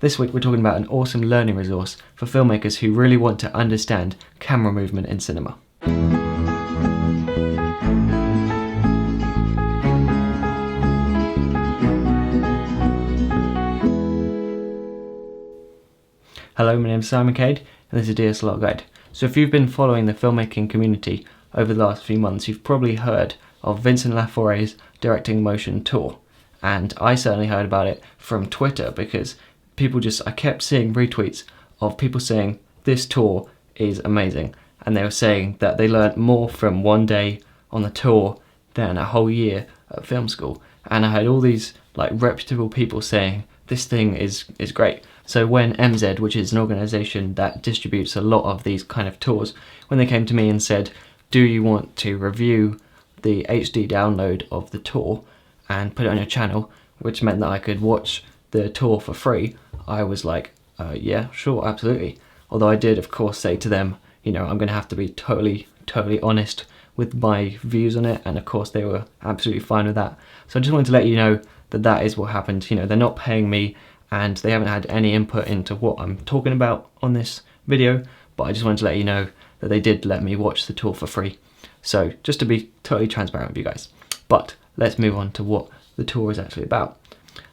This week we're talking about an awesome learning resource for filmmakers who really want to understand camera movement in cinema. Hello, my name is Cade and this is DSLRguide. So if you've been following the filmmaking community over the last few months, you've probably heard of Vincent Laforet's Directing Motion tour. And I certainly heard about it from Twitter because I kept seeing retweets of people saying this tour is amazing. And they were saying that they learned more from one day on the tour than a whole year at film school. And I heard all these reputable people saying this thing is great. So when MZ, which is an organisation that distributes a lot of these kind of tours, when they came to me and said, do you want to review the HD download of the tour and put it on your channel, which meant that I could watch the tour for free, I was like, yeah, sure, absolutely. Although I did, of course, say to them, I'm going to have to be totally honest with my views on it, and of course they were absolutely fine with that. So I just wanted to let you know that that is what happened. They're not paying me, and they haven't had any input into what I'm talking about on this video, but I just wanted to let you know that they did let me watch the tour for free. So just to be totally transparent with you guys. But let's move on to what the tour is actually about.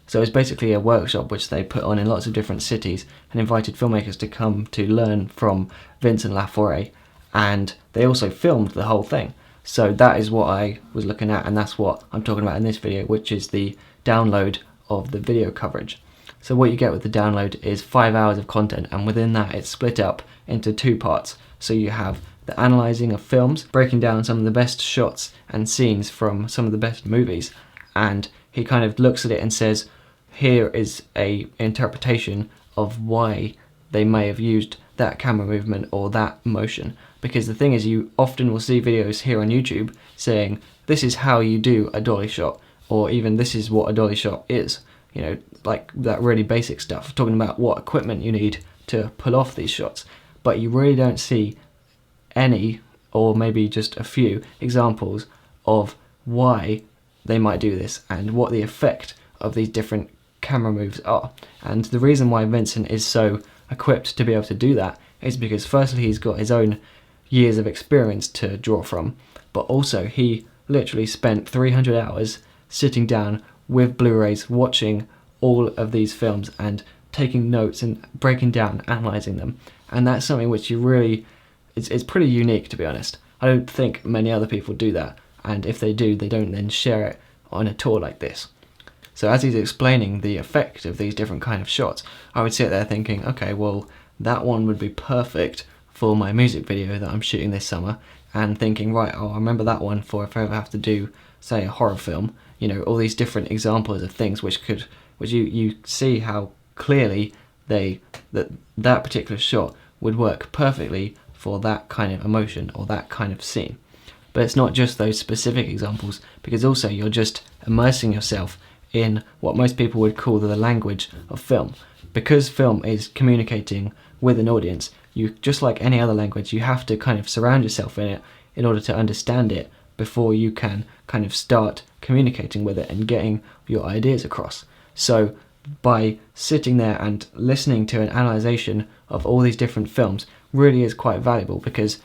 So it's basically a workshop which they put on in lots of different cities and invited filmmakers to come to learn from Vincent Laforet, and they also filmed the whole thing. So that is what I was looking at, and that's what I'm talking about in this video, which is the download of the video coverage. So what you get with the download is 5 hours of content, and within that it's split up into two parts. So you have the analysing of films, breaking down some of the best shots and scenes from some of the best movies, and he kind of looks at it and says, here is a interpretation of why they may have used that camera movement or that motion. Because the thing is, you often will see videos here on YouTube saying, this is how you do a dolly shot, or even this is what a dolly shot is. Like that really basic stuff, talking about what equipment you need to pull off these shots. But you really don't see any, or maybe just a few, examples of why they might do this and what the effect of these different camera moves are. And the reason why Vincent is so equipped to be able to do that is because firstly he's got his own years of experience to draw from, but also he literally spent 300 hours sitting down with Blu-rays watching all of these films and taking notes and breaking down, analysing them. And that's something which it's pretty unique, to be honest. I don't think many other people do that, and if they do, they don't then share it on a tour like this. So as he's explaining the effect of these different kind of shots, I would sit there thinking, okay, well, that one would be perfect for my music video that I'm shooting this summer, and thinking, right, I remember that one for if I ever have to do, say, a horror film. All these different examples of things which you see how clearly that particular shot would work perfectly for that kind of emotion or that kind of scene. But it's not just those specific examples, because also you're just immersing yourself in what most people would call the language of film. Because film is communicating with an audience, you, just like any other language, you have to kind of surround yourself in it in order to understand it before you can kind of start communicating with it and getting your ideas across. So by sitting there and listening to an analysation of all these different films really is quite valuable, because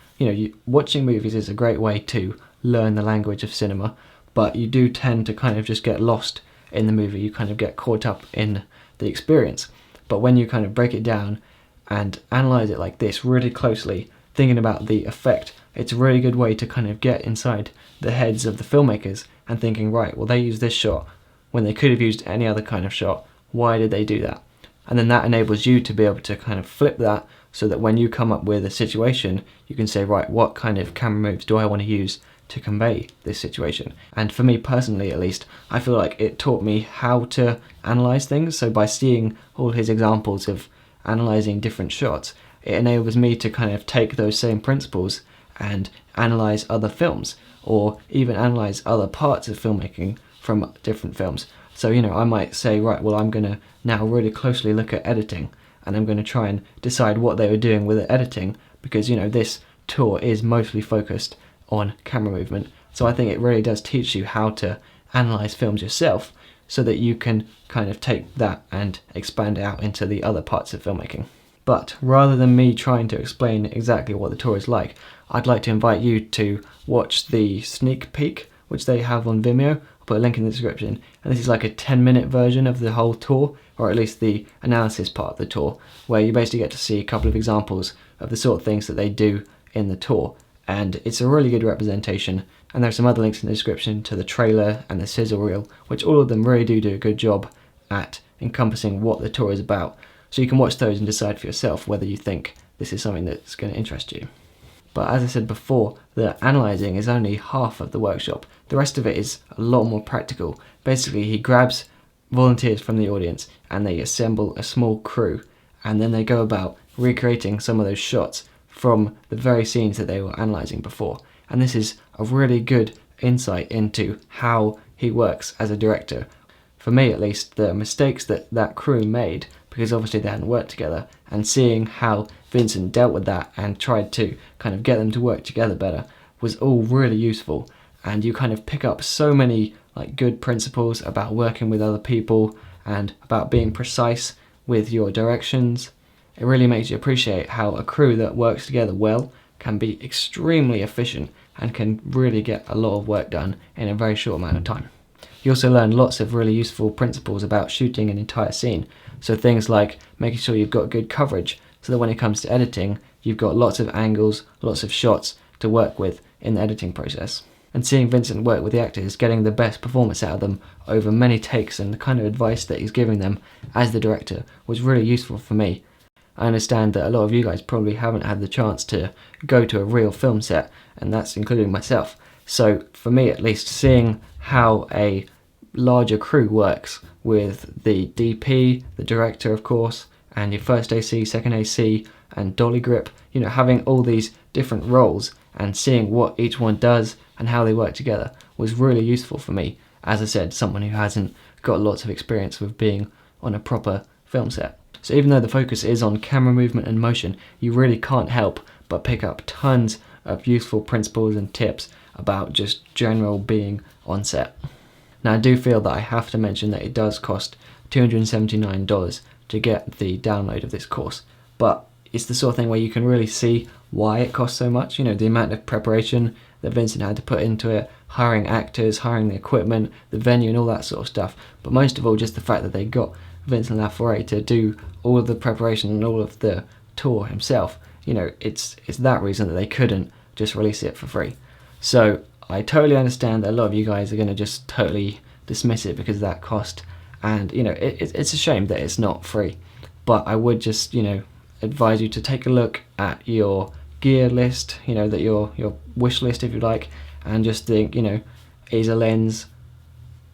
watching movies is a great way to learn the language of cinema, but you do tend to kind of just get lost in the movie. You kind of get caught up in the experience. But when you kind of break it down and analyse it like this really closely, thinking about the effect, it's a really good way to kind of get inside the heads of the filmmakers and thinking, right, well, they used this shot when they could have used any other kind of shot. Why did they do that? And then that enables you to be able to kind of flip that, so that when you come up with a situation, you can say, right, what kind of camera moves do I want to use to convey this situation? And for me personally, at least, I feel like it taught me how to analyse things. So by seeing all his examples of analysing different shots, it enables me to kind of take those same principles and analyse other films, or even analyse other parts of filmmaking from different films. So, I might say, right, well, I'm going to now really closely look at editing, and I'm going to try and decide what they were doing with the editing, because, this tour is mostly focused on camera movement. So I think it really does teach you how to analyse films yourself so that you can kind of take that and expand it out into the other parts of filmmaking. But rather than me trying to explain exactly what the tour is like, I'd like to invite you to watch the sneak peek which they have on Vimeo. I'll put a link in the description, and this is like a 10-minute version of the whole tour, or at least the analysis part of the tour, where you basically get to see a couple of examples of the sort of things that they do in the tour, and it's a really good representation. And there's some other links in the description to the trailer and the sizzle reel, which all of them really do a good job at encompassing what the tour is about. So you can watch those and decide for yourself whether you think this is something that's going to interest you. But as I said before, the analysing is only half of the workshop. The rest of it is a lot more practical. Basically, he grabs volunteers from the audience and they assemble a small crew, and then they go about recreating some of those shots from the very scenes that they were analysing before. And this is a really good insight into how he works as a director. For me at least, the mistakes that that crew made, because obviously they hadn't worked together, and seeing how Vincent dealt with that and tried to kind of get them to work together better, was all really useful. And you kind of pick up so many like good principles about working with other people and about being precise with your directions. It really makes you appreciate how a crew that works together well can be extremely efficient and can really get a lot of work done in a very short amount of time. You also learn lots of really useful principles about shooting an entire scene. So things like making sure you've got good coverage, so that when it comes to editing, you've got lots of angles, lots of shots to work with in the editing process. And seeing Vincent work with the actors, getting the best performance out of them over many takes, and the kind of advice that he's giving them as the director was really useful for me. I understand that a lot of you guys probably haven't had the chance to go to a real film set, and that's including myself. So for me at least, seeing how a larger crew works with the DP, the director of course, and your first AC, second AC, and dolly grip, you know, having all these different roles and seeing what each one does and how they work together was really useful for me. As I said, someone who hasn't got lots of experience with being on a proper film set. So even though the focus is on camera movement and motion, you really can't help but pick up tons of useful principles and tips about just general being on set. Now I do feel that I have to mention that it does cost $279 to get the download of this course, but it's the sort of thing where you can really see why it costs so much. You know, the amount of preparation that Vincent had to put into it, hiring actors, hiring the equipment, the venue and all that sort of stuff, but most of all just the fact that they got Vincent Laforet to do all of the preparation and all of the tour himself. You know, it's that reason that they couldn't just release it for free. So I totally understand that a lot of you guys are going to just totally dismiss it because of that cost, and you know, it's a shame that it's not free. But I would just, you know, advise you to take a look at your gear list, you know, that your wish list if you like, and just think, you know, is a lens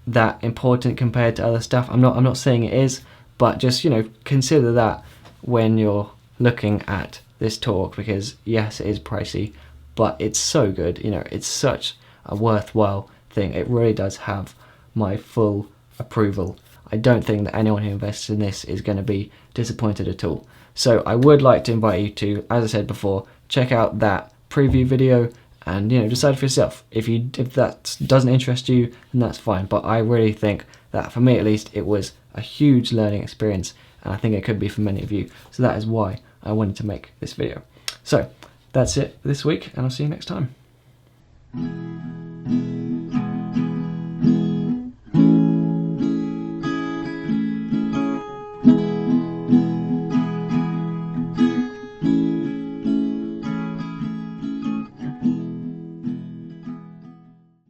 that important compared to other stuff? I'm not saying it is, but just, you know, consider that when you're looking at this talk, because yes, it is pricey, but it's so good. You know, it's such a worthwhile thing. It really does have my full approval. I don't think that anyone who invests in this is going to be disappointed at all. So I would like to invite you to, as I said before, check out that preview video and, you know, decide for yourself. If that doesn't interest you, then that's fine. But I really think that, for me at least, it was a huge learning experience, and I think it could be for many of you. So that is why I wanted to make this video. So that's it for this week, and I'll see you next time.